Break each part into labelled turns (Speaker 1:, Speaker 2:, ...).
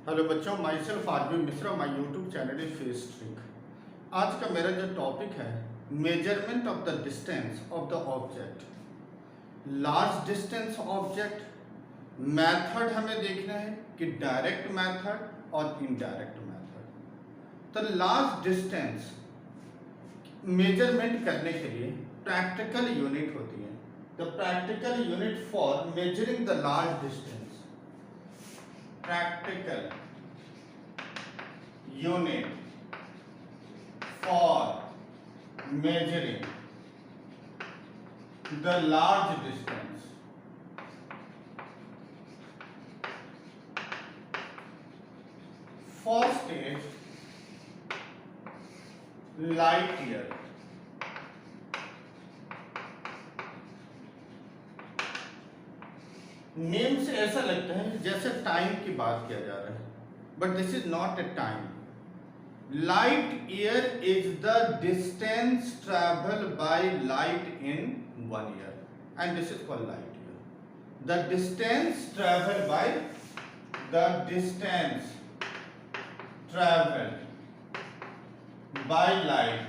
Speaker 1: Hello बच्चों, myself R B Mishra, my YouTube channel is face trick. आज का मेरा जो टॉपिक है, measurement of the distance of the object. Large distance object method हमें देखना है कि डायरेक्ट मेथड और इनडायरेक्ट मेथड। तो लार्ज डिस्टेंस मेजरमेंट करने के लिए प्रैक्टिकल यूनिट होती है। The practical unit for measuring the large distance, practical unit for measuring the large distance. First is light year. Name से ऐसा लगता है जैसे टाइम की बात किया जा रहा है, but this is not a time. Light year is the distance travel by light in 1 year, and this is called light year. The distance travel by light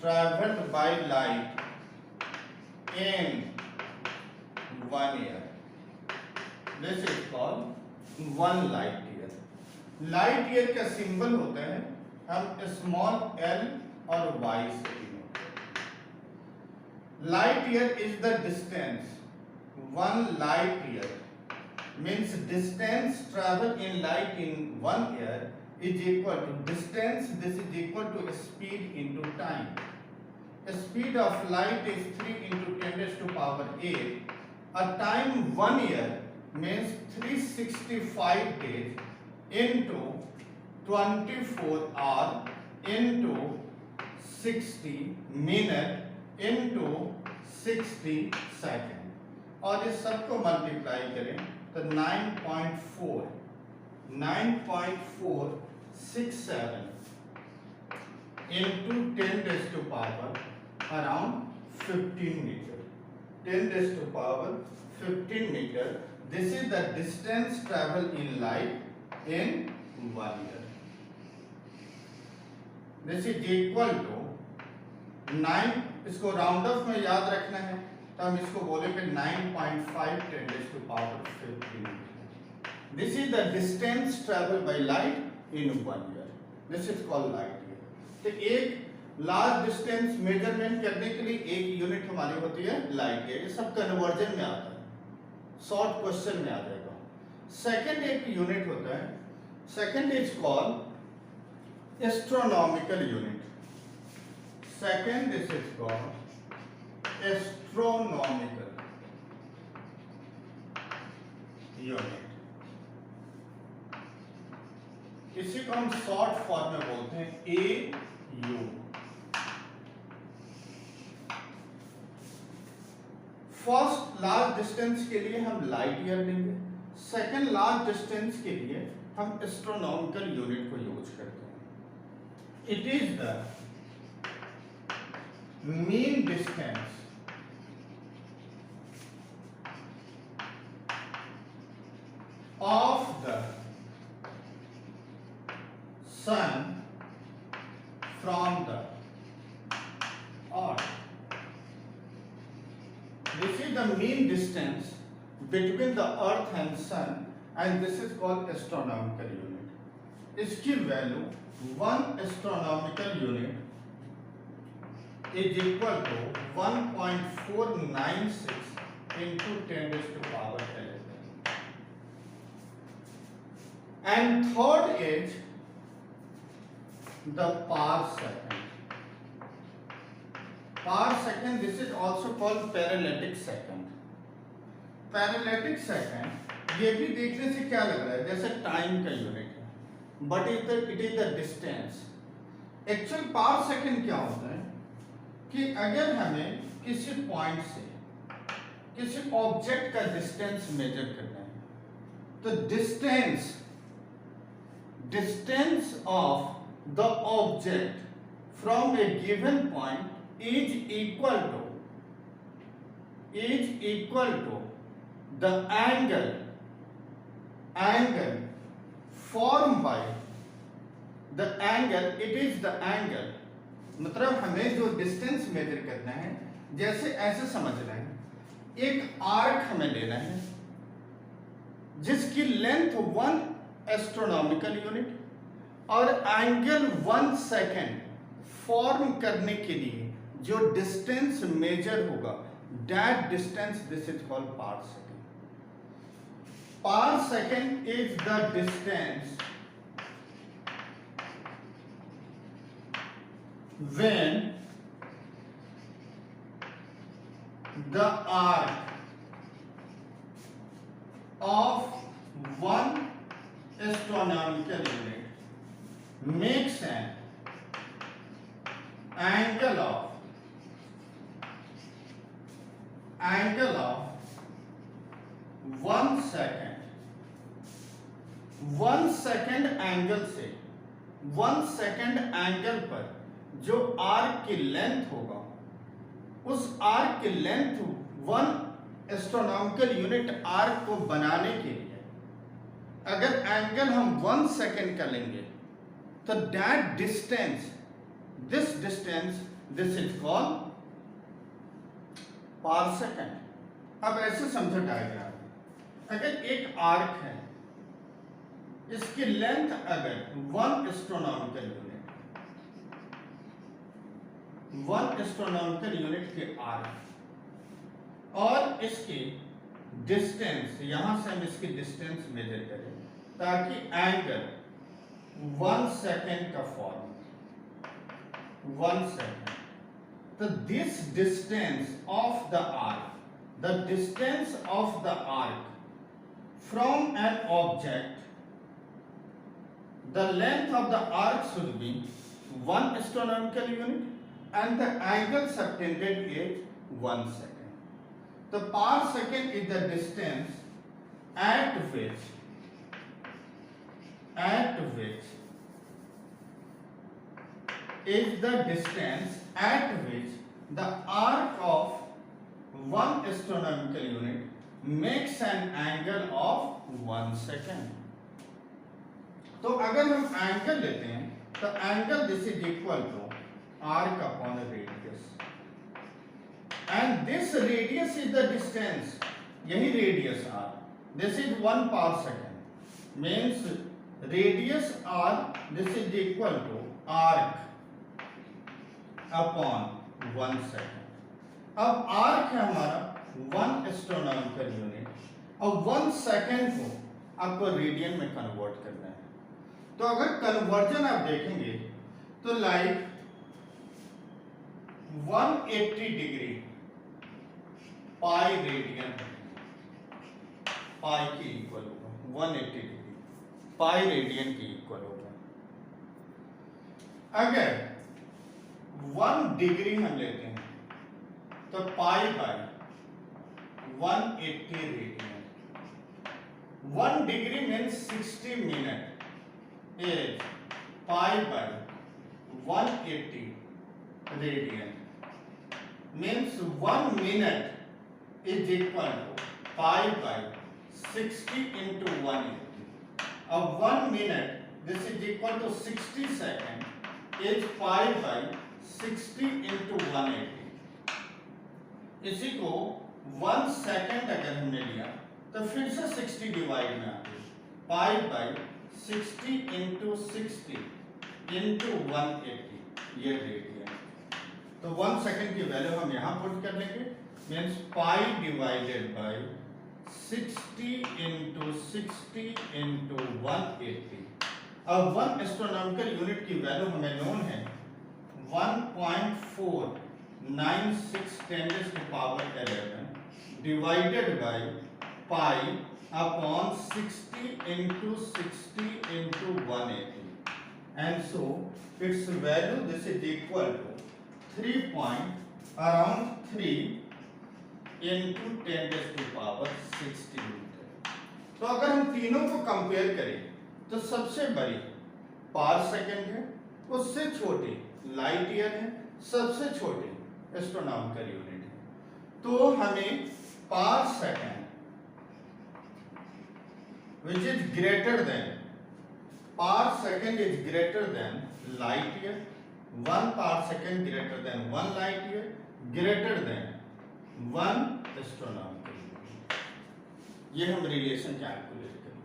Speaker 1: traveled by light in 1 year. This is called 1 light year. Light year का symbol होता है, हम small l और y से denote करते हैं। Light year is the distance, 1 light year means distance travel in light in 1 year is equal to distance, this is equal to speed into time. Speed of light is 3 into 10 raised to power 8. A time 1 year means 365 days into 24 hour into 60 minute into 60 second, और इस सबको multiply करें तो 9.467 into 10 raised to power around 15 meter. 10 raised to power 15 meter. This is the distance travel in light in 1 year. This is equal to 9, इसको round of में याद रखना है तो हम इसको बोलेंगे 9.5 10 raised to power 15 meter. This is the distance travel by light in 1 year. This is called light year. तो एक लार्ज डिस्टेंस मेजरमेंट करने के लिए एक यूनिट हमारी होती है लाइट ईयर। ये सब कन्वर्जन में आता है, शॉर्ट क्वेश्चन में आ जाएगा। सेकंड एक यूनिट होता है, second is called astronomical unit. Second this is called astronomical unit. इसी को हम शॉर्ट फॉर्म में बोलते हैं AU। फर्स्ट लार्ज डिस्टेंस के लिए हम लाइट ईयर लेंगे, सेकंड लार्ज डिस्टेंस के लिए हम एस्ट्रोनॉमिकल यूनिट को यूज करते हैं। It is the mean distance of the sun from the earth. This is the mean distance between the earth and sun, and this is called astronomical unit. इसकी value 1 astronomical unit is equal to 1.496 into 10 raised to power 11. And third is the parsecond. Parsecond, this is also called parallelic second. Parallelic second ये भी देखने से क्या लग रहा है जैसे टाइम का यूनिट है, but it is the distance. Actual parsecond क्या होता है कि अगर हमें किसी पॉइंट से किसी ऑब्जेक्ट का डिस्टेंस मेजर करना है तो distance of the object from a given point is equal to the angle formed by the angle, it is the angle, मतलब हमें जो डिस्टेंस मेजर करना है, जैसे ऐसे समझ रहे हैं, एक आर्क हमें लेना है जिसकी लेंथ 1 एस्ट्रोनॉमिकल यूनिट और एंगल 1 सेकेंड फॉर्म करने के लिए जो डिस्टेंस मेजर होगा, that distance, this is called parsecond. Parsecond is the distance when the arc of one astronomical unit makes an angle of 1 second. 1 second angle से 1 second angle पर जो arc की length होगा, उस आर्क की length 1 astronomical unit arc को बनाने के लिए अगर एंगल हम 1 सेकेंड का लेंगे तो that distance, this distance, this is called parsecond. अब ऐसे समझो डायग्राम, अगर एक आर्क है, इसकी लेंथ अगर 1 एस्ट्रोनॉमिकल यूनिट, 1 एस्ट्रोनॉमिकल यूनिट के आर्क और इसकी डिस्टेंस, यहां से हम इसकी डिस्टेंस मेजर करें ताकि एंगल 1 सेकेंड का फॉर्म, 1 सेकेंड. तो this distance of the arc, the distance of the arc from an object, the length of the arc should be 1 astronomical unit and the angle subtended is 1 second. The parsecond is the distance at which is the distance at which the arc of 1 astronomical unit makes an angle of 1 second. तो अगर हम angle लेते हैं तो angle this is equal to arc upon radius, and this radius is the distance, यही radius R, this is 1 parsecond, means radius R, this is equal to arc upon 1 second. अब arc है हमारा 1 astronomical unit और 1 second को आपको radian में convert करना है. तो अगर कन्वर्जन आप देखेंगे तो लाइक 180 डिग्री पाई रेडियन, पाई के इक्वल होगा, 180 डिग्री पाई रेडियन के इक्वल होगा. अगर 1 डिग्री हम लेते हैं तो pi by 180 radian. 1 degree means 60 minute is pi by 180 radian, means 1 minute is equal to pi by 60 into 180. Of 1 minute, this is equal to 60 second, is pi by 60 into 180. इसी को 1 second अगर हमने लिया तो फिर से 60 डिवाइड में आते, पाई बाई 60 into 60 into 180, ये रेडियन. तो 1 सेकेंड की वैल्यू हम यहाँ पुट कर लेंगे, means pi divided by 60 into 60 into 180. अब 1 एस्ट्रोनॉमिकल यूनिट की वैल्यू हमें नोन है 1.496 10⁻11 divided by pi upon 60 into 60 into 180, and so its value, this is equal to 3 into 10⁻60 metre. तो अगर हम तीनों को कंपेयर करें तो सबसे बड़ी पार्सेकंड है, उससे छोटी लाइट ईयर है, सबसे छोटी एस्ट्रोनॉमिकल यूनिट है. तो हमें parsec which is greater than parsec is greater than light year, 1 parsec greater than 1 light year, greater than 1 astronomical unit. ये हम रिलेशन कैलकुलेट करें।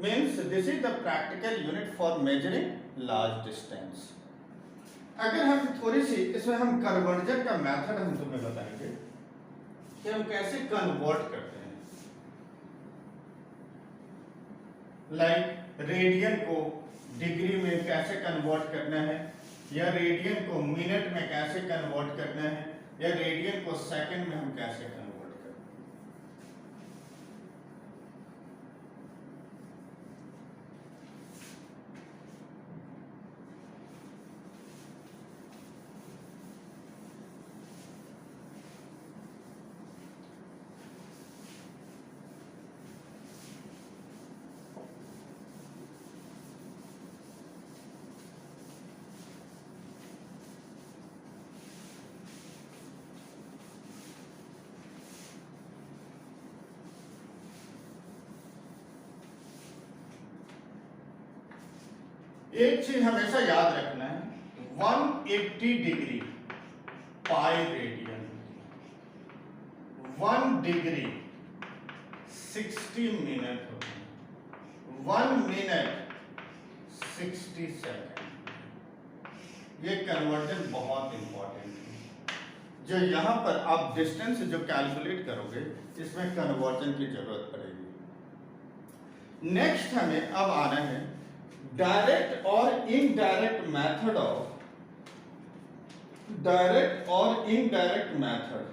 Speaker 1: Means this is the practical unit for measuring large distance. अगर हम थोड़ी सी इसमें हम conversion का method हम तुम्हें बताएंगे कि हम कैसे कन्वर्ट करते हैं। लाइक रेडियन को डिग्री में कैसे कन्वर्ट करना है, या रेडियन को मिनट में कैसे कन्वर्ट करना है, या रेडियन को सेकंड में हम कैसे कन्वर्ट करते हैं। एक चीज हमेशा याद रखना है, 180 degree pi radian, 1 degree 60 minute होते हैं, 1 मिनट 60 सेकंड। ये कन्वर्जन बहुत इंपॉर्टेंट है। जो यहां पर आप डिस्टेंस जो कैलकुलेट करोगे इसमें कन्वर्जन की जरूरत पड़ेगी। नेक्स्ट हमें अब आना है डायरेक्ट और इनडायरेक्ट मेथड ऑफ डायरेक्ट और इनडायरेक्ट मेथड।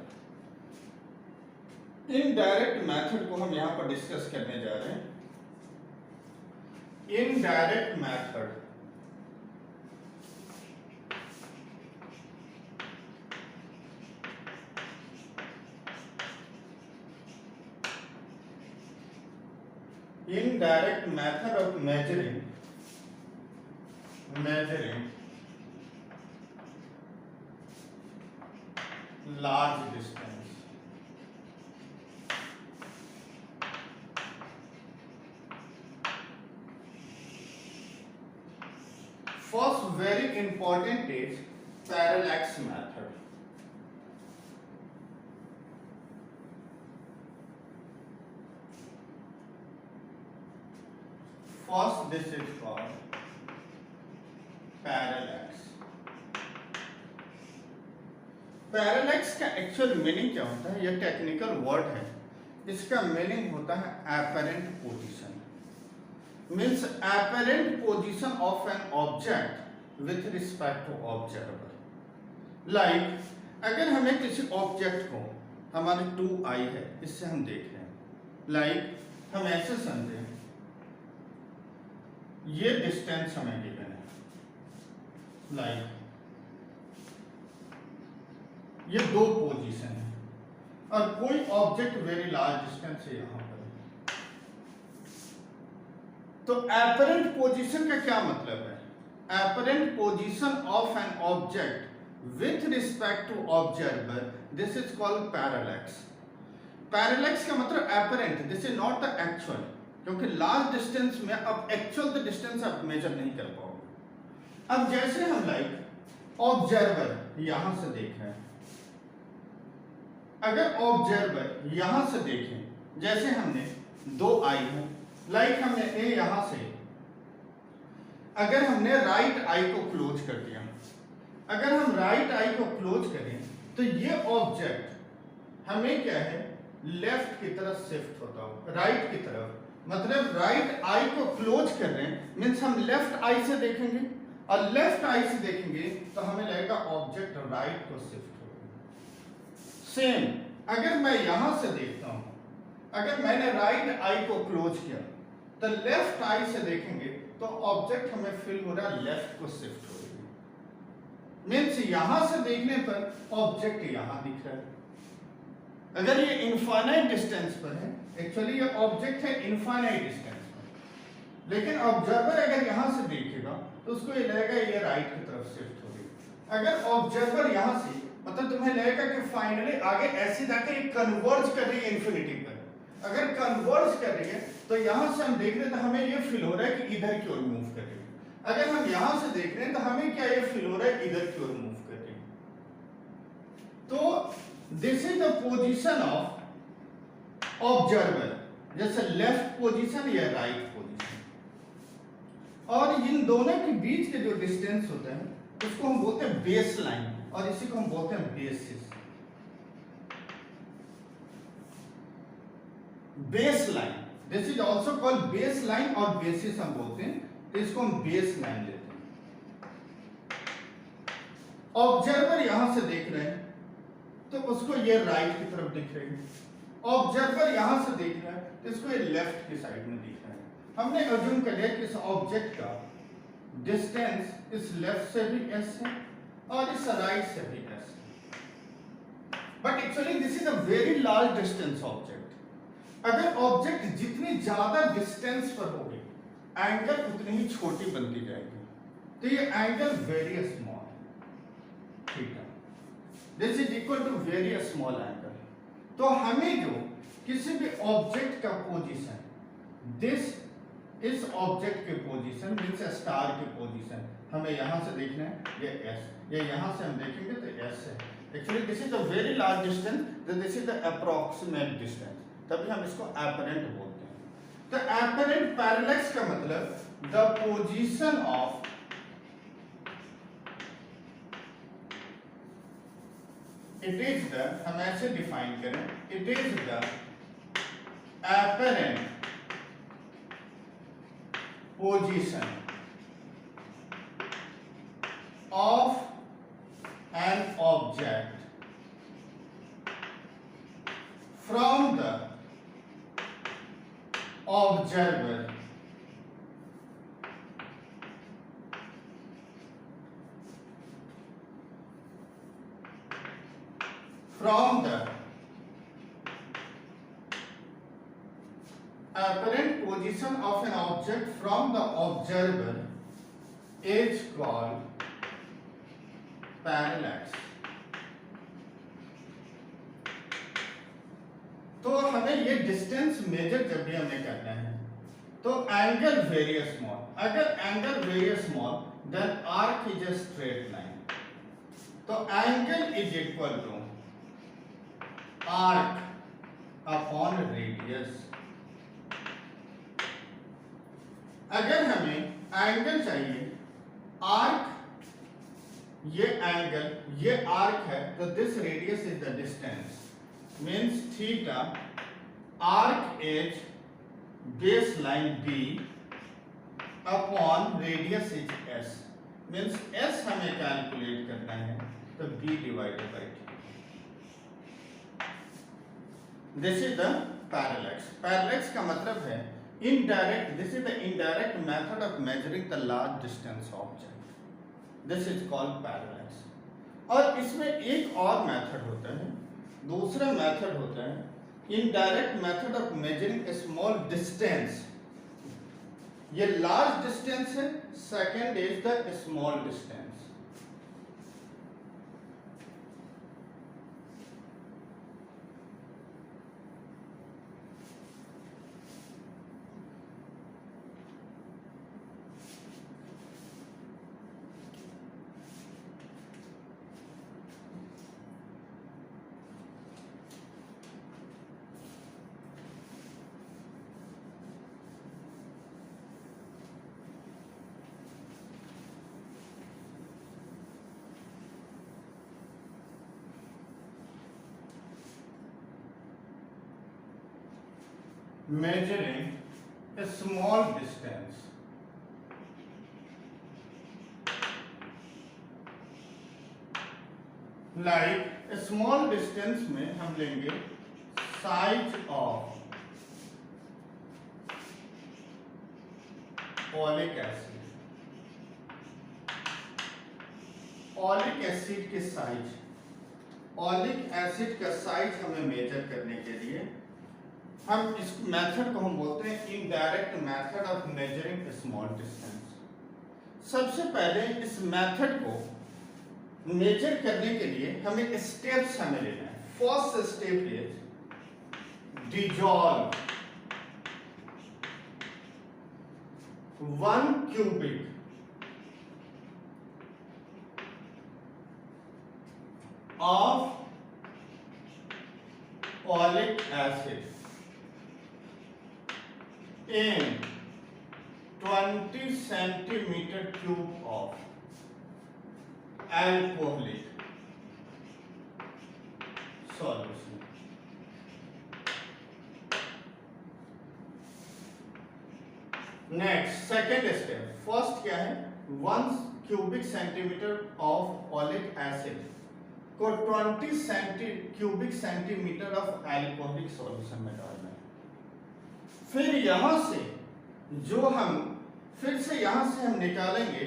Speaker 1: इनडायरेक्ट मेथड को हम यहां पर डिस्कस करने जा रहे हैं। Indirect method indirect method of measuring large distance. First very important is parallax method. First this is called parallax. Parallax का एक्चुअल मीनिंग क्या होता है? यह टेक्निकल वर्ड है। इसका मीनिंग होता है apparent position. Means apparent position of an object with respect to observer. Like अगर हमें किसी ऑब्जेक्ट को, हमारे 2 आई है, इससे हम देख रहे हैं। लाइक हम ऐसे समझे ये डिस्टेंस हमें गिवन है। लाइक ये 2 पोजीशन है और कोई ऑब्जेक्ट वेरी लार्ज डिस्टेंस है यहां पर। तो एपरेंट पोजीशन का क्या मतलब है? Apparent position of an object with respect to observer, this is called parallax. Parallax का मतलब apparent, this is not the actual, क्योंकि लार्ज डिस्टेंस में अब एक्चुअल द डिस्टेंस आप मेजर नहीं कर पाओगे। अब जैसे हम लाइक ऑब्जर्वर यहां से देख रहे हैं, अगर ऑब्जर्वर यहां से देखें, जैसे हमने 2 आई है, लाइक हमने ए यहां से, अगर हमने राइट आई को क्लोज कर दिया, अगर हम राइट आई को क्लोज करें तो ये ऑब्जेक्ट हमें क्या है, लेफ्ट की तरफ शिफ्ट होता हो, राइट की तरफ। मतलब राइट आई को क्लोज कर रहे हैं मीन्स हम लेफ्ट आई से देखेंगे, और लेफ्ट आई से देखेंगे तो हमें लगेगा ऑब्जेक्ट राइट को शिफ्ट हो गया। सेम अगर मैं यहां से देखता हूं, अगर मैंने राइट आई को क्लोज किया तो लेफ्ट आई से देखेंगे तो ऑब्जेक्ट हमें फील हो रहा है लेफ्ट को शिफ्ट हो रही है। मीन्स यहां से देखने पर ऑब्जेक्ट यहां दिख रहा है। अगर ये इनफाइनाइट डिस्टेंस पर है, एक्चुअली ये ऑब्जेक्ट है इनफाइनाइट डिस्टेंस पर, लेकिन ऑब्जर्वर अगर यहां से देखेगा तो उसको ये लगेगा ये राइट की तरफ शिफ्ट हो रही। अगर ऑब्जर्वर यहां से, मतलब तुम्हें लगेगा कि फाइनली आगे ऐसे जाके कन्वर्ज कर रही है इंफिनिटी पर, अगर कन्वर्ज कर रही है तो यहां से हम देख रहे हैं तो हमें ये फील हो रहा है कि इधर की ओर मूव कर रही है। अगर हम यहां से देख रहे हैं तो हमें क्या ये फील हो रहा है इधर की ओर मूव कर रही है। तो this is the position of observer, जैसे लेफ्ट पोजीशन या राइट पोजीशन। और इन दोनों के बीच के जो डिस्टेंस होता है उसको हम बोलते हैं बेस लाइन, और इसी को हम बोलते हैं basis. Base line, this is also called base line और बेसिस हम बोलते हैं, तो इसको हम बेस लाइन लेते हैं। ऑब्जर्वर यहां से देख रहे हैं तो उसको ये राइट की तरफ दिख रही है, ऑब्जर्वर यहां से देख रहा है तो इसको ये लेफ्ट की साइड में दिख रहा है। हमने अज्यूम कर लिया कि इस ऑब्जेक्ट का डिस्टेंस इस लेफ्ट से भी s है और इस राइट से भी s है, but actually this is a very large distance object. अगर ऑब्जेक्ट जितनी ज्यादा डिस्टेंस पर होगी एंगल उतनी ही छोटी बनती जाएगी, तो ये angle very small theta, this is equal to very small angle. तो हमें जो किसी भी ऑब्जेक्ट का पोजीशन, दिस इस ऑब्जेक्ट के पोजीशन मींस स्टार के पोजीशन हमें यहां से देखना है, ये s, ये यहां से हम देखेंगे तो s है। Actually this is the very large distance, this is the approximate distance, तभी हम इसको एपरेंट बोलते हैं। तो एपरेंट पैरेलैक्स का मतलब the position of it is the, हम ऐसे डिफाइन करें, it is the apparent position of an object from the observer apparent position of an object from the observer is called parallax। तो हमें ये distance measure जब भी हमें करना है तो एंगल वेरी स्मॉल, अगर angle very small then arc is a straight line, तो angle is equal to arc upon radius. अगर हमें एंगल चाहिए, आर्क ये एंगल ये आर्क है, तो this radius is the distance means theta, arc is base line b upon radius is s means s हमें calculate करना है तो b divided by t। This is the parallax. Parallax का मतलब है indirect, this is the indirect method of measuring the large distance object, this is called parallax। और इसमें एक और मेथड होता है, दूसरा मेथड होता है indirect method of measuring a small distance। ये large distance है, second is the small distance। Measuring a small distance, like a small distance में हम लेंगे size of oleic acid, oleic acid के साइज, oleic acid का size हमें major करने के लिए हम इस मेथड को हम बोलते हैं indirect method of measuring small distance. सबसे पहले इस मेथड को मेजर करने के लिए हमें स्टेप्स हमें लेना है। First step is dissolve 1 cubic of oleic acid in 20 centimeter cube of alcoholic solution. Next second step, first क्या है, 1 cubic centimetre of oleic acid को 20 cubic centimetre of alcoholic solution में डालना है। फिर यहां से जो हम फिर से यहां से हम निकालेंगे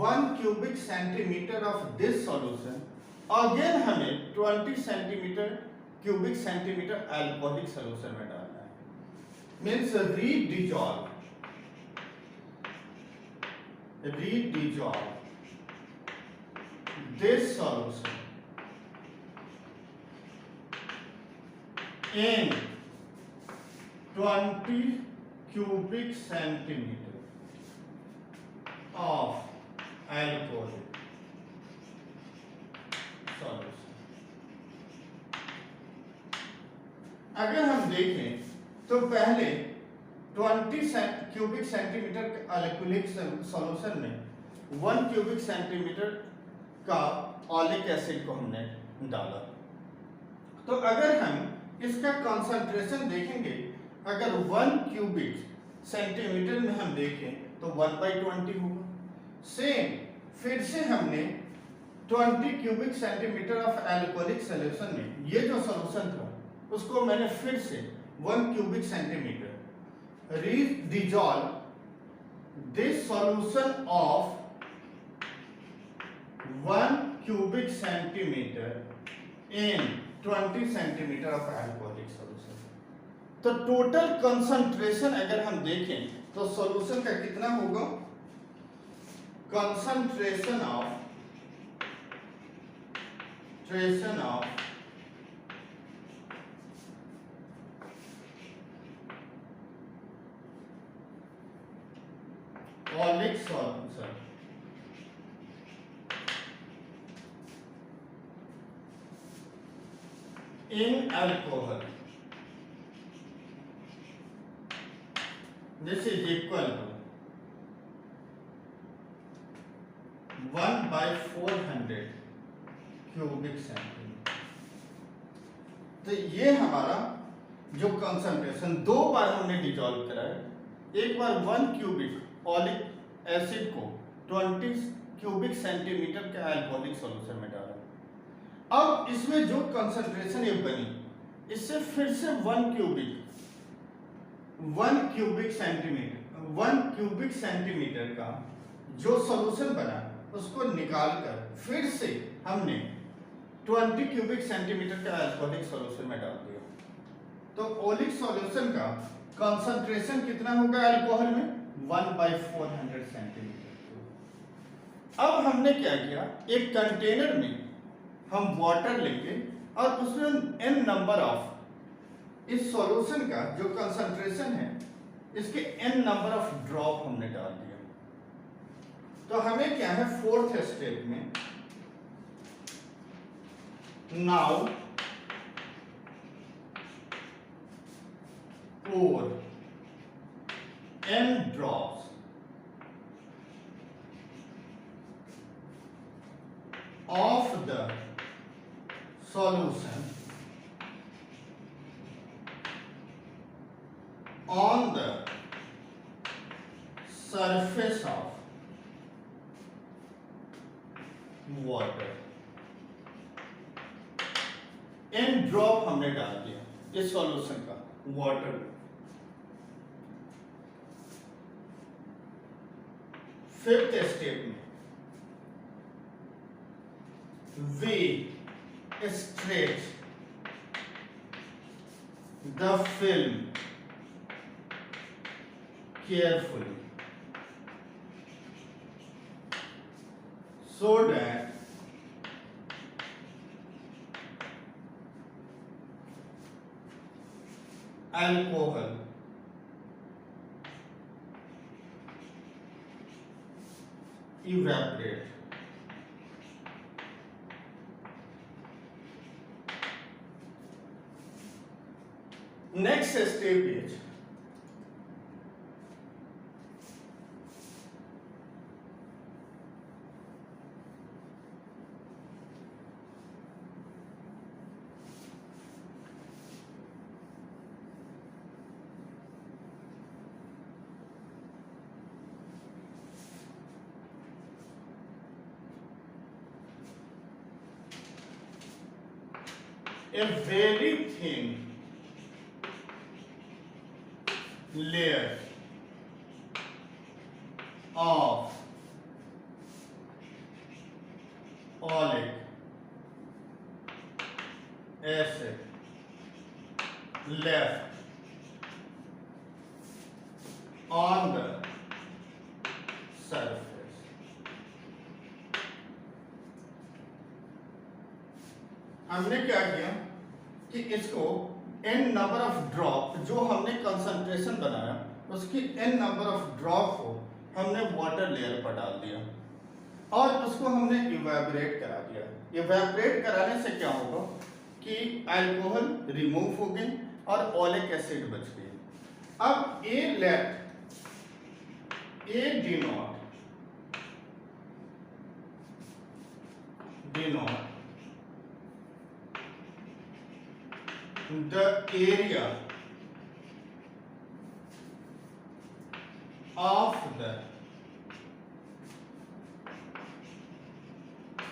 Speaker 1: 1 cubic centimetre of this solution, again हमें 20 centimetre cubic centimetre alcoholic solution में डालना है। Means redissolve this solution in 20 cubic centimeter of alcoholic solution। अगर हम देखें तो पहले 20 क्यूबिक सेंटीमीटर के अल्कोहलिक सॉल्यूशन में 1 क्यूबिक सेंटीमीटर का ओलिक एसिड को हमने डाला। तो अगर हम इसका कंसंट्रेशन देखेंगे, अगर 1 क्यूबिक सेंटीमीटर में हम देखें तो 1/20 होगा। सेम फिर से हमने 20 cubic centimetre of alcoholic solution में ये जो सॉल्यूशन था उसको मैंने फिर से 1 cubic centimetre dissolve this solution of 1 cubic centimeter in 20 centimeter of alcoholic solution। तो टोटल कंसंट्रेशन अगर हम देखें तो सॉल्यूशन का कितना होगा, concentration of oleic solution in alcohol, this is equal to 1/400 cubic centimetre. तो ये हमारा जो कंसंट्रेशन दो बार हमने डिसॉल्व करा है, एक बार 1 क्यूबिक ओलिक एसिड को 20 क्यूबिक सेंटीमीटर के अल्कोहलिक सॉल्यूशन में डाला। अब इसमें जो कंसंट्रेशन ये बनी, इससे फिर से 1 क्यूबिक सेंटीमीटर का जो सॉल्यूशन बना उसको निकालकर फिर से हमने 20 क्यूबिक सेंटीमीटर के अल्कोहलिक सॉल्यूशन में डाल दिया। तो ओलिक सॉल्यूशन का कंसंट्रेशन कितना होगा अल्कोहल में, 1/400 सेंटीमीटर। अब हमने क्या किया, एक कंटेनर में हम वाटर लेंगे और उसमें n नंबर ऑफ इस सॉल्यूशन का जो कंसंट्रेशन है इसके n नंबर ऑफ ड्रॉप हमने डाल दिया। तो हमें क्या है, फोर्थ स्टेप में now pour n drops of the solution on the surface of water। n drop हमने डाल दिया इस सॉल्यूशन का वाटर। फिफ्थ स्टेप में we stretch the film carefully so that alcohol evaporate. Next step is a very thin layer of oleic acid left on the surface. हमने क्या किया कि इसको n नंबर ऑफ ड्रॉप, जो हमने concentration बनाया उसकी n नंबर ऑफ ड्रॉप को हमने वाटर लेयर पर डाल दिया और उसको हमने इवेपोरेट करा दिया। इवेपोरेट कराने से क्या होगा कि अल्कोहल रिमूव हो गई और ओलिक एसिड बच गई। अब A denote the area of the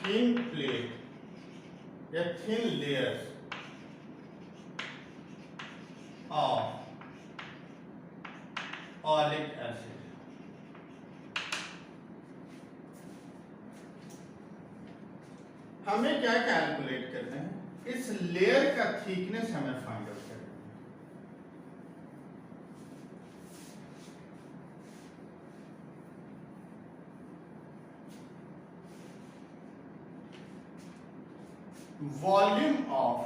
Speaker 1: thin plate, a thin layers of oleic acid. हमें क्या कैलकुलेट करना है, इस लेयर का थिकनेस हमें फाइंड आउट करना है। Volume of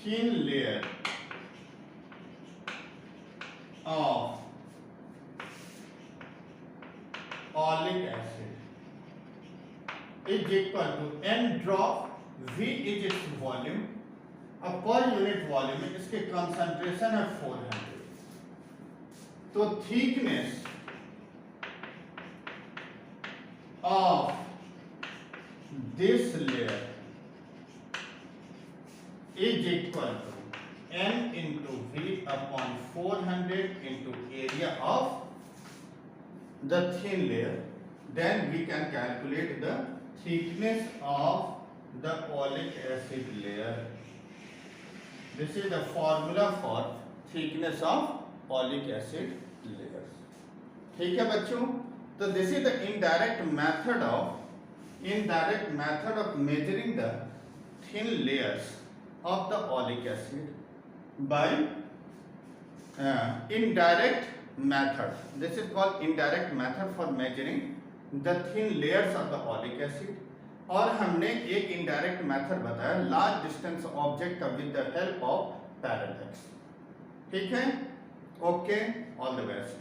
Speaker 1: thin layer of oleic acid is equal to n drop, V is its volume, अब पर यूनिट वॉल्यूम में इसके कंसंट्रेशन है 400, तो thickness of this layer is equal to n into V upon 400 into area of the thin layer. Then we can calculate the thickness of the oleic acid layer. This is the formula for thickness of oleic acid layers. ठीक है बच्चों, तो this is the indirect method of measuring the thin layers of the oleic acid by indirect method. This is called indirect method for measuring the thin layers of the oleic acid. और हमने एक indirect method बताया large distance object का with the help of parallax. ठीक है, okay, all the best.